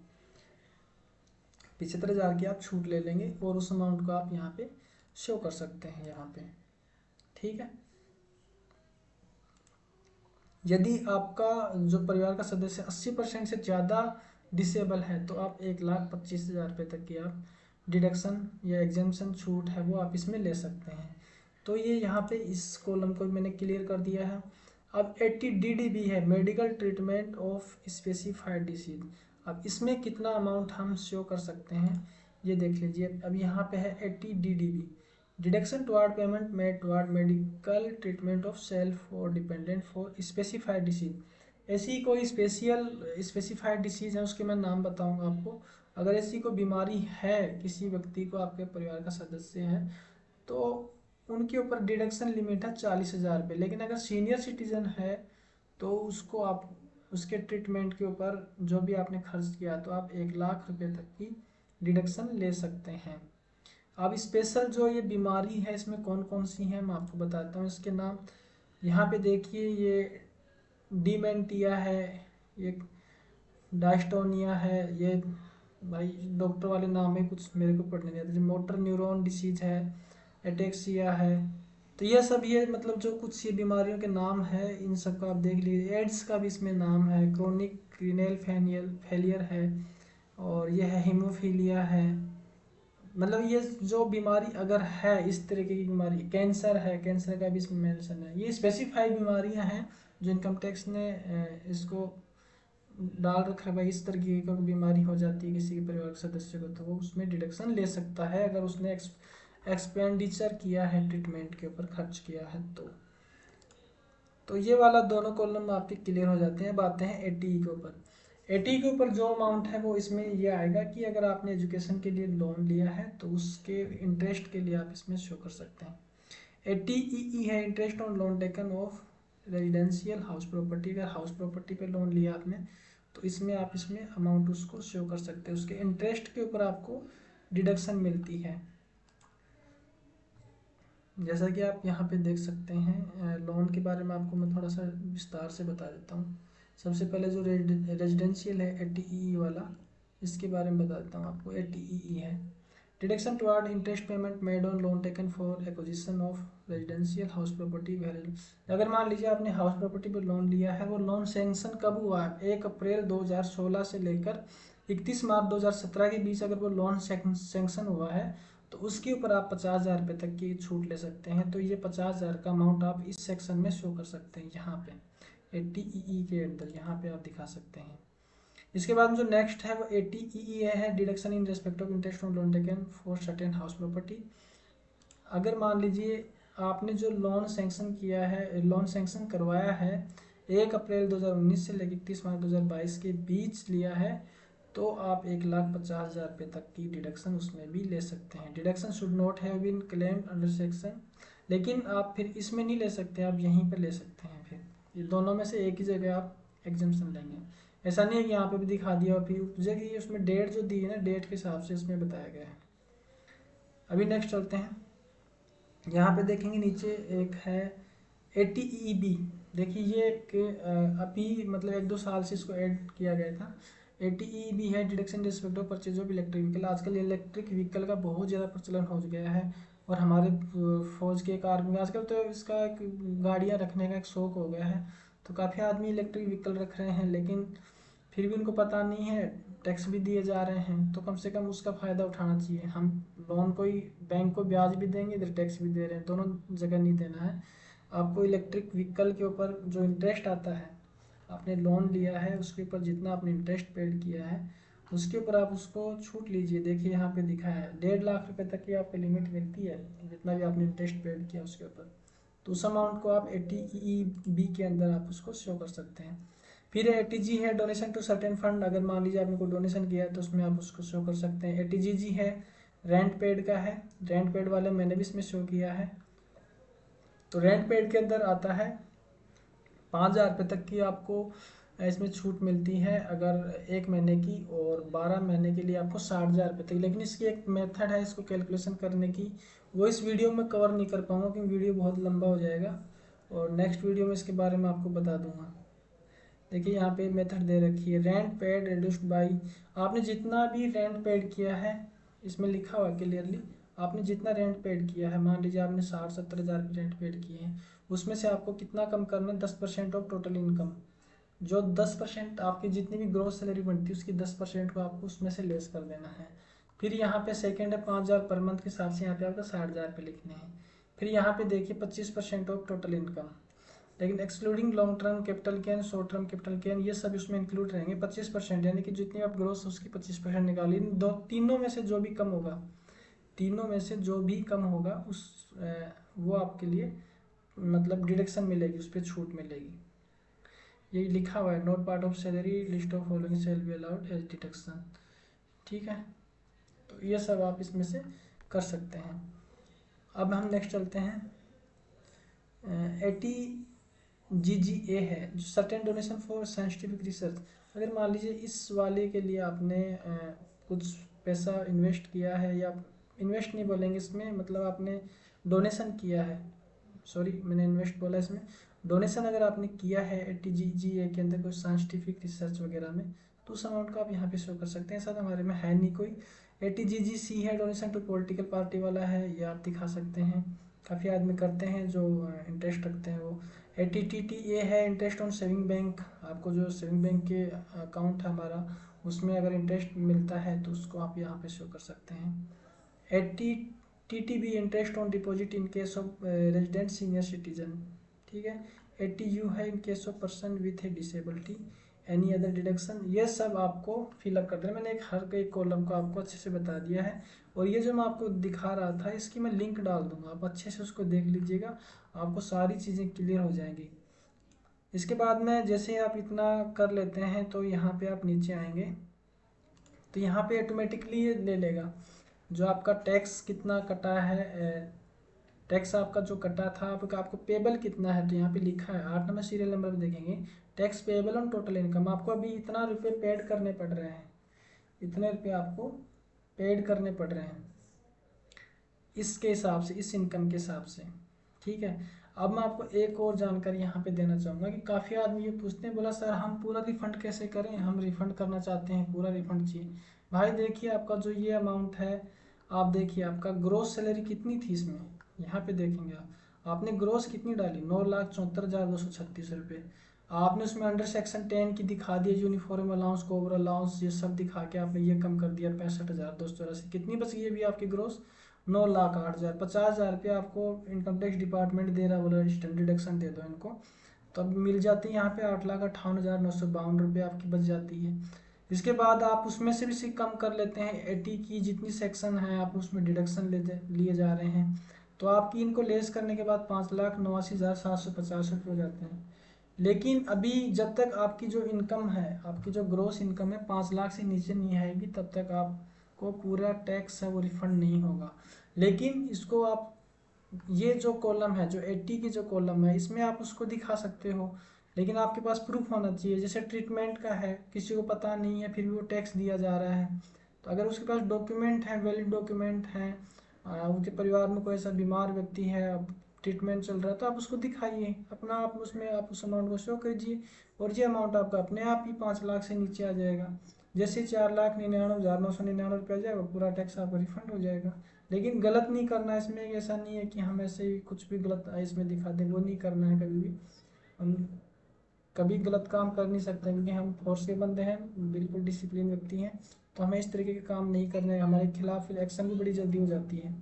75,000 की आप छूट ले लेंगे और उस अमाउंट को आप यहाँ पे शो कर सकते हैं यहाँ पे, ठीक है। यदि आपका जो परिवार का सदस्य 80% से ज़्यादा डिसेबल है तो आप 1,25,000 रुपये तक की आप डिडक्शन या एग्जेम्पशन छूट है वो आप इसमें ले सकते हैं। तो ये यहाँ पे इस कॉलम को मैंने क्लियर कर दिया है। अब 80DD भी है, medical treatment of specified disease. अब इसमें कितना अमाउंट हम शो कर सकते हैं ये देख लीजिए। अब यहाँ पे है 80DD भी, deduction toward payment made toward medical treatment of self और डिपेंडेंट फॉर स्पेसिफाइड डिसीज। ऐसी कोई स्पेसिफाइड डिसीज है उसके मैं नाम बताऊंगा आपको। अगर ऐसी कोई बीमारी है किसी व्यक्ति को, आपके परिवार का सदस्य है, तो उनके ऊपर डिडक्शन लिमिट है 40,000 रुपये। लेकिन अगर सीनियर सिटीजन है तो उसको आप उसके ट्रीटमेंट के ऊपर जो भी आपने खर्च किया तो आप 1,00,000 रुपये तक की डिडक्शन ले सकते हैं। अब स्पेशल जो ये बीमारी है इसमें कौन कौन सी है मैं आपको बताता हूँ इसके नाम। यहाँ पे देखिए ये डिमेंटिया है, ये डायस्टोनिया है, ये भाई डॉक्टर वाले नाम है कुछ मेरे को पढ़ने नहीं आता, मोटर न्यूरॉन डिसीज है, एटेक्सिया है। तो ये सब ये मतलब जो कुछ ये बीमारियों के नाम है इन सब का आप देख लीजिए। एड्स का भी इसमें नाम है, क्रोनिक रीनल फेलियर है, और ये है हीमोफीलिया है। मतलब ये जो बीमारी अगर है इस तरीके की बीमारी, कैंसर है, कैंसर का भी इसमें मेंशन है। ये स्पेसिफाइड बीमारियां हैं जो इनकम टैक्स ने इसको डाल रखा है। भाई इस तरह की कोई बीमारी हो जाती है किसी के परिवार के सदस्य को तो वो उसमें डिडक्शन ले सकता है अगर उसने एक्सपेंडिचर किया है, ट्रीटमेंट के ऊपर खर्च किया है तो ये वाला दोनों कॉलम आपके क्लियर हो जाते हैं। अब आते हैं 80E के ऊपर। 80 के ऊपर जो अमाउंट है वो इसमें ये आएगा कि अगर आपने एजुकेशन के लिए लोन लिया है तो उसके इंटरेस्ट के लिए आप इसमें शो कर सकते हैं। 80EE है, interest on loan taken of residential house property. अगर हाउस प्रॉपर्टी पे लोन लिया आपने तो इसमें आप इसमें अमाउंट उसको शो कर सकते हैं, उसके इंटरेस्ट के ऊपर आपको डिडक्शन मिलती है। जैसा कि आप यहाँ पे देख सकते हैं, लोन के बारे में आपको मैं थोड़ा सा विस्तार से बता देता हूँ। सबसे पहले जो रेजिडेंशियल है 80EE वाला, इसके बारे में बता देता हूँ आपको। 80EE है, deduction toward interest payment made on loan taken for acquisition of residential house property. अगर मान लीजिए आपने हाउस प्रॉपर्टी पर लोन लिया है, वो लोन सैंक्शन कब हुआ है? 1 अप्रैल 2016 से लेकर 31 मार्च 2017 के बीच अगर वो लोन सैंक्शन हुआ है तो उसके ऊपर आप 50,000 रुपये तक की छूट ले सकते हैं। तो ये 50,000 का अमाउंट आप इस सेक्शन में शो कर सकते हैं, यहाँ पे 80EE के अंदर यहाँ पे आप दिखा सकते हैं। इसके बाद जो नेक्स्ट है वो 80EE है, deduction in respect of interest on loan taken for certain house property. अगर मान लीजिए आपने जो लोन सैंक्शन किया है, लोन सैंक्शन करवाया है 1 अप्रैल 2019 से लेकर 31 मार्च 2022 के बीच लिया है तो आप 1,50,000 रुपये तक की डिडक्शन उसमें भी ले सकते हैं। Deduction should not have been claimed under section, लेकिन आप फिर इसमें नहीं ले सकते, आप यहीं पर ले सकते हैं। फिर ये दोनों में से एक ही जगह आप एग्जाम्पशन लेंगे। ऐसा नहीं है कि यहाँ पे भी दिखा दिया और फिर जगह उसमें डेट जो दी है ना, डेट के हिसाब से इसमें बताया गया है। अभी नेक्स्ट चलते हैं, यहाँ पे देखेंगे नीचे एक है 80EB। देखिए ये अभी मतलब 1-2 साल से इसको ऐड किया गया था। 80EB है, deduction respect of purchase of electric vehicle. आजकल इलेक्ट्रिक व्हीकल का बहुत ज़्यादा प्रचलन हो गया है और हमारे फौज के एक आर्मी आजकल तो इसका एक गाड़ियाँ रखने का एक शौक हो गया है, तो काफ़ी आदमी इलेक्ट्रिक व्हीकल रख रहे हैं, लेकिन फिर भी उनको पता नहीं है, टैक्स भी दिए जा रहे हैं। तो कम से कम उसका फ़ायदा उठाना चाहिए। हम लोन को ही बैंक को ब्याज भी देंगे, इधर टैक्स भी दे रहे हैं, दोनों जगह नहीं देना है। आपको इलेक्ट्रिक व्हीकल के ऊपर जो इंटरेस्ट आता है, आपने लोन लिया है उसके ऊपर जितना आपने इंटरेस्ट पेड किया है उसके ऊपर आप उसको छूट लीजिए। देखिए यहाँ पे दिखा है 1.5 लाख रुपए तक की आपको लिमिट मिलती है, जितना भी आपने इंटरेस्ट पेड किया उसके ऊपर। तो उस अमाउंट को आप ATEB के अंदर आप उसको शो कर सकते हैं। फिर ATG है डोनेशन टू सर्टेन फंड, अगर मान लीजिए आपने कोई डोनेशन किया है तो उसमें आप उसको शो कर सकते हैं। ATGG है रेंट पेड का है, रेंट पेड वाले मैंने भी इसमें शो किया है। तो रेंट पेड के अंदर आता है 5,000 रुपये तक की आपको इसमें छूट मिलती है अगर 1 महीने की, और 12 महीने के लिए आपको 60,000 रुपये तक। लेकिन इसकी एक मेथड है इसको कैलकुलेशन करने की, वो इस वीडियो में कवर नहीं कर पाऊंगा क्योंकि वीडियो बहुत लंबा हो जाएगा, और नेक्स्ट वीडियो में इसके बारे में आपको बता दूंगा। देखिए यहाँ पे मेथड दे रखी है, रेंट पेड रिड्यूस्ड बाई, आपने जितना भी रेंट पेड किया है इसमें लिखा हुआ क्लियरली, आपने जितना रेंट पेड किया है, मान लीजिए आपने 60-70 हज़ार रेंट पेड किए हैं, उसमें से आपको कितना कम करना है, 10% ऑफ टोटल इनकम। जो 10% आपकी जितनी भी ग्रोस सैलरी बनती है उसकी 10% को आपको उसमें से लेस कर देना है। फिर यहाँ पे सेकंड है 5,000 पर मंथ के हिसाब से, यहाँ पे आपको 60,000 लिखने हैं। फिर यहाँ पे देखिए 25% ऑफ टोटल इनकम, लेकिन excluding long term capital gain, short term capital gain, ये सब इसमें इंक्लूड रहेंगे। 25% यानी कि जितनी आप ग्रोस उसकी 25% निकालिए। तीनों में से जो भी कम होगा, तीनों में से जो भी कम होगा उस वो आपके लिए मतलब डिडक्शन मिलेगी, उस पर छूट मिलेगी। यही लिखा हुआ है, not part of salary, list of following shall be allowed as deduction. ठीक है, तो ये सब आप इसमें से कर सकते हैं। अब हम नेक्स्ट चलते हैं, ATGGA है जो certain donation for scientific research. अगर मान लीजिए इस वाले के लिए आपने कुछ पैसा इन्वेस्ट किया है, या इन्वेस्ट नहीं बोलेंगे इसमें, मतलब आपने डोनेशन किया है, सॉरी मैंने इन्वेस्ट बोला, इसमें डोनेशन अगर आपने किया है ATGGA के अंदर कोई साइंटिफिक रिसर्च वगैरह में, तो उस अमाउंट को आप यहाँ पे शो कर सकते हैं। ऐसा हमारे में है नहीं कोई। ATGGC है डोनेशन टू पॉलिटिकल पार्टी वाला है, ये आप दिखा सकते हैं, काफ़ी आदमी करते हैं जो इंटरेस्ट रखते हैं वो। ATTTA है इंटरेस्ट ऑन सेविंग बैंक, आपको जो सेविंग बैंक के अकाउंट है हमारा, उसमें अगर इंटरेस्ट मिलता है तो उसको आप यहाँ पे शो कर सकते हैं। ATTB interest on deposit in case of resident senior citizen. ठीक है, ATU है in case of person with A disability, any other deduction. ये सब आपको फिलअप कर देना, मैंने हर एक कॉलम को आपको अच्छे से बता दिया है। और ये जो मैं आपको दिखा रहा था इसकी मैं लिंक डाल दूंगा, आप अच्छे से उसको देख लीजिएगा, आपको सारी चीज़ें क्लियर हो जाएंगी। इसके बाद में जैसे आप इतना कर लेते हैं तो यहाँ पे आप नीचे आएंगे, तो यहाँ पे ऑटोमेटिकली ये ले लेगा जो आपका टैक्स कितना कटा है, टैक्स आपका जो कटा था, आपको पेबल कितना है, तो यहाँ पे लिखा है 8 नंबर सीरियल नंबर पे देखेंगे, tax payable on total income, आपको अभी इतना रुपये पेड करने पड़ रहे हैं, इतने रुपये आपको पेड करने पड़ रहे हैं इसके हिसाब से, इस इनकम के हिसाब से। ठीक है, अब मैं आपको एक और जानकारी यहाँ पे देना चाहूँगा कि काफ़ी आदमी ये पूछते हैं, बोला सर हम पूरा रिफ़ंड कैसे करें, हम रिफ़ंड करना चाहते हैं, पूरा रिफ़ंड चाहिए। भाई देखिए आपका जो ये अमाउंट है, आप देखिए आपका ग्रोस सैलरी कितनी थी इसमें, यहाँ पे देखेंगे आपने ग्रोस कितनी डाली, 9,74,236 रुपये। आपने उसमें अंडर सेक्शन 10 की दिखा दिया, यूनिफॉर्म अलाउंस, कोबर अलाउंस, ये सब दिखा के आपने ये कम कर दिया, 65,284। कितनी बच गई है भी आपकी ग्रोस, 9,08,000। 50,000 रुपये आपको इनकम टैक्स डिपार्टमेंट दे रहा, बोला स्टैंड डिडक्शन दे दो इनको, तो अब मिल जाती है यहाँ पे 8,58,952 रुपये आपकी बच जाती है। इसके बाद आप उसमें से भी कम कर लेते हैं, 80 की जितनी सेक्शन है आप उसमें डिडक्शन लिए जा रहे हैं, तो आपकी इनको लेस करने के बाद 5,89,750 रुपये हो जाते हैं। लेकिन अभी जब तक आपकी जो इनकम है, आपकी जो ग्रोस इनकम है 5 लाख से नीचे नहीं आएगी, तब तक आपको पूरा टैक्स है वो रिफंड नहीं होगा। लेकिन इसको आप, ये जो कॉलम है जो 80 की जो कॉलम है, इसमें आप उसको दिखा सकते हो, लेकिन आपके पास प्रूफ होना चाहिए। जैसे ट्रीटमेंट का है, किसी को पता नहीं है फिर भी वो टैक्स दिया जा रहा है, तो अगर उसके पास डॉक्यूमेंट है, वैलिड डॉक्यूमेंट है, उनके परिवार में कोई ऐसा बीमार व्यक्ति है, ट्रीटमेंट चल रहा है, तो आप उसको दिखाइए अपना, आप उसमें आप उस अमाउंट को शो कीजिए, और ये अमाउंट आपका अपने आप ही 5 लाख से नीचे आ जाएगा। जैसे 4,99,999 रुपये आ जाएगा, पूरा टैक्स आपको रिफंड हो जाएगा। लेकिन गलत नहीं करना है इसमें, ऐसा नहीं है कि हम ऐसे ही कुछ भी गलत इसमें दिखा दें, वो नहीं करना है कभी भी। हम कभी गलत काम कर नहीं सकते क्योंकि हम फोर्स के बंदे हैं, बिल्कुल डिसिप्लिन व्यक्ति हैं, तो हमें इस तरीके के काम नहीं करने हैं, हमारे खिलाफ फिर एक्शन भी बड़ी जल्दी हो जाती है,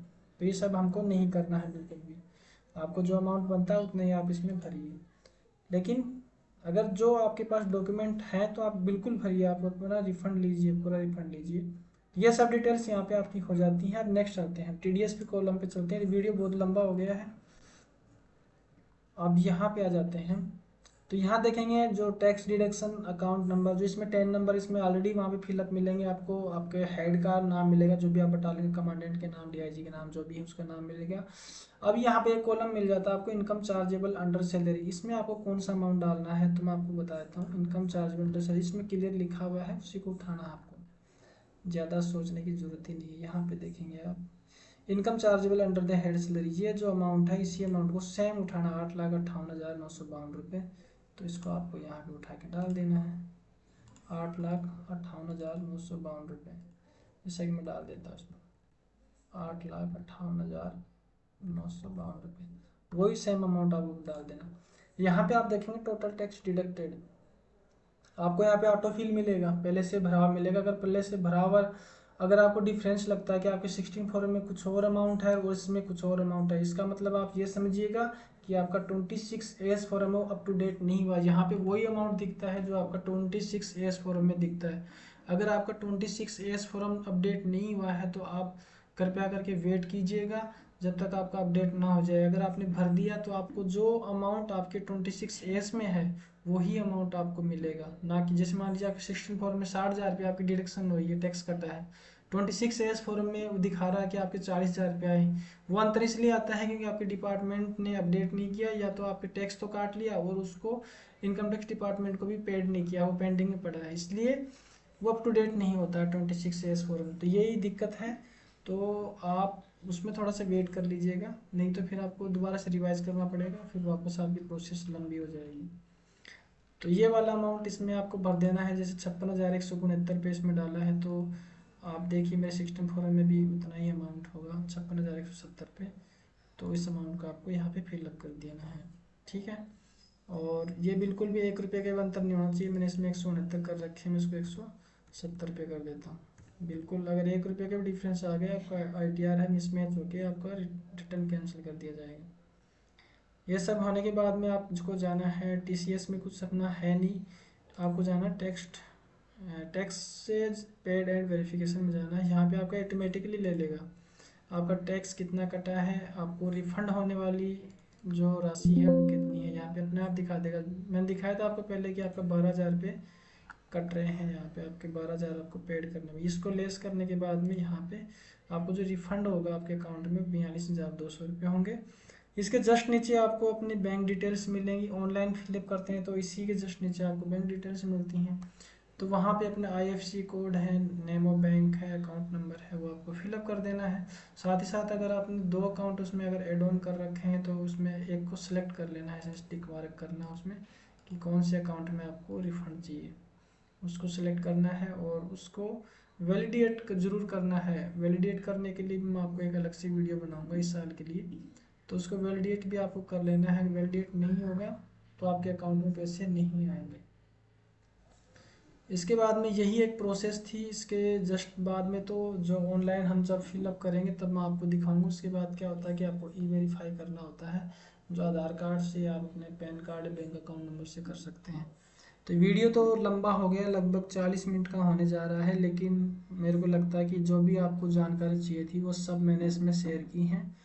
तो ये सब हमको नहीं करना है बिल्कुल भी। आपको जो अमाउंट बनता है उतना ही आप इसमें भरिए, लेकिन अगर जो आपके पास डॉक्यूमेंट हैं तो आप बिल्कुल भरिए, आप अपना रिफंड लीजिए, पूरा रिफंड लीजिए। ये सब डिटेल्स यहाँ पे आपकी हो जाती हैं। अब नेक्स्ट चलते हैं, TDS पे कॉलम पे चलते हैं, वीडियो बहुत लंबा हो गया है। अब यहाँ पे आ जाते हैं, तो यहाँ देखेंगे जो टैक्स डिडक्शन अकाउंट नंबर, जो इसमें 10 नंबर इसमें ऑलरेडी वहाँ पे फिलअप मिलेंगे आपको, आपके हेड का नाम मिलेगा, जो भी आप बटालियन कमांडेंट के नाम, डीआईजी के नाम, जो भी है उसका नाम मिलेगा। अब यहाँ पे एक कॉलम मिल जाता है आपको इनकम चार्जेबल अंडर सैलरी, इसमें आपको कौन सा अमाउंट डालना है तो मैं आपको बता देता हूँ। इनकम चार्जेबल अंडर सैलरी इसमें क्लियर लिखा हुआ है, उसी को उठाना है आपको, ज़्यादा सोचने की जरूरत ही नहीं है। यहाँ पे देखेंगे आप income chargeable under the head salary, ये जो अमाउंट है इसी अमाउंट को सेम उठाना, 8,58,952 रुपये। तो इसको आपको यहाँ पे उठा के डाल देना है, 8,58,952 रुपये, जैसा कि मैं डाल देता हूँ इसमें 8,58,952 रुपये, वही सेम अमाउंट आपको डाल देना। यहाँ पे आप देखेंगे टोटल टैक्स डिडक्टेड, आपको यहाँ पे ऑटो फिल मिलेगा, पहले से भरा हुआ मिलेगा। अगर पहले से भरा हुआ, अगर आपको डिफरेंस लगता है कि आपके 16 फॉर्म में कुछ और अमाउंट है और इसमें कुछ और अमाउंट है, इसका मतलब आप ये समझिएगा कि आपका 26 S form up to date नहीं हुआ। यहाँ पे वही अमाउंट दिखता है जो आपका 26 एस फॉर्म में दिखता है। अगर आपका 26 एस फॉर्म अपडेट नहीं हुआ है तो आप कृपया करके वेट कीजिएगा जब तक आपका अपडेट ना हो जाए। अगर आपने भर दिया तो आपको जो अमाउंट आपके 26 एस में है वही अमाउंट आपको मिलेगा, ना कि जैसे मान लीजिए आपके 16 फॉर्म में 60,000 रुपये आपकी डिडक्शन हुई है, टैक्स कटा है, 26 एस फॉर्म में दिखा रहा है कि आपके 40,000 रुपये आए। वो अंतर इसलिए आता है क्योंकि आपके डिपार्टमेंट ने अपडेट नहीं किया, या तो आपके टैक्स तो काट लिया और उसको इनकम टैक्स डिपार्टमेंट को भी पेड नहीं किया, वो पेंडिंग में पड़ा है, इसलिए वो अप टू डेट नहीं होता है 26 एस फॉर्म। तो यही दिक्कत है, तो आप उसमें थोड़ा सा वेट कर लीजिएगा, नहीं तो फिर आपको दोबारा से रिवाइज करना पड़ेगा, फिर वापस आपकी प्रोसेस लंबी हो जाएगी। तो ये वाला अमाउंट इसमें आपको भर देना है, जैसे 56,169 रुपये इसमें डाला है, तो आप देखिए मेरे 16 फॉर्म में भी उतना ही अमाउंट होगा, 56,170 रुपये। तो इस अमाउंट को आपको यहाँ पे फिलअप कर देना है, ठीक है। और ये बिल्कुल भी 1 रुपये का अंतर नहीं होना चाहिए, मैंने इसमें 169 कर रखे हैं, मैं इसको 170 रुपये कर देता हूँ। बिल्कुल अगर 1 रुपये का भी डिफरेंस आ गया, आपका ITR है मिसमैच होकर आपका रिटर्न कैंसिल कर दिया जाएगा। ये सब होने के बाद में आपको जाना है TCS में, कुछ अपना है नहीं, आपको जाना है टैक्सेज पेड एंड वेरिफिकेशन में जाना है। यहाँ पे आपका ऑटोमेटिकली ले लेगा आपका टैक्स कितना कटा है, आपको रिफंड होने वाली जो राशि है वो कितनी है, यहाँ पे अपने आप दिखा देगा। मैंने दिखाया था आपको पहले कि आपका 12,000 रुपये कट रहे हैं, यहाँ पे आपके 12,000 आपको पेड करने में, इसको लेस करने के बाद में यहाँ पे आपको जो रिफंड होगा आपके अकाउंट में 42,200 रुपये होंगे। इसके जस्ट नीचे आपको अपनी बैंक डिटेल्स मिलेंगी, ऑनलाइन फिलअप करते हैं तो इसी के जस्ट नीचे आपको बैंक डिटेल्स मिलती हैं, तो वहाँ पे अपना IFSC कोड है, नेम ऑफ बैंक है, अकाउंट नंबर है, वो आपको फिलअप कर देना है। साथ ही साथ अगर आपने 2 अकाउंट उसमें अगर एड ऑन कर रखे हैं तो उसमें एक को सिलेक्ट कर लेना है, जैसे टिक मार्क करना है उसमें कि कौन से अकाउंट में आपको रिफंड चाहिए, उसको सिलेक्ट करना है और उसको वैलिडेट ज़रूर करना है। वैलिडेट करने के लिए भी मैं आपको एक अलग से वीडियो बनाऊंगा इस साल के लिए, तो उसको वैलिडेट भी आपको कर लेना है। वैलिडेट नहीं होगा तो आपके अकाउंट में पैसे नहीं आएंगे। इसके बाद में यही एक प्रोसेस थी, इसके जस्ट बाद में तो जो ऑनलाइन हम जब फिलअप करेंगे तब मैं आपको दिखाऊंगा। उसके बाद क्या होता है कि आपको E-वेरीफाई करना होता है, जो आधार कार्ड से आप अपने pan card bank account number से कर सकते हैं। तो वीडियो तो लंबा हो गया, लगभग 40 मिनट का होने जा रहा है, लेकिन मेरे को लगता है कि जो भी आपको जानकारी चाहिए थी वो सब मैंने इसमें शेयर की हैं।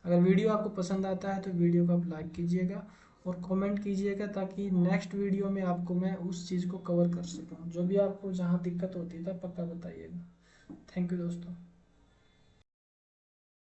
अगर वीडियो आपको पसंद आता है तो वीडियो को आप लाइक कीजिएगा और कमेंट कीजिएगा, ताकि नेक्स्ट वीडियो में आपको मैं उस चीज़ को कवर कर सकूं। जो भी आपको जहां दिक्कत होती है तो पक्का बताइएगा। थैंक यू दोस्तों।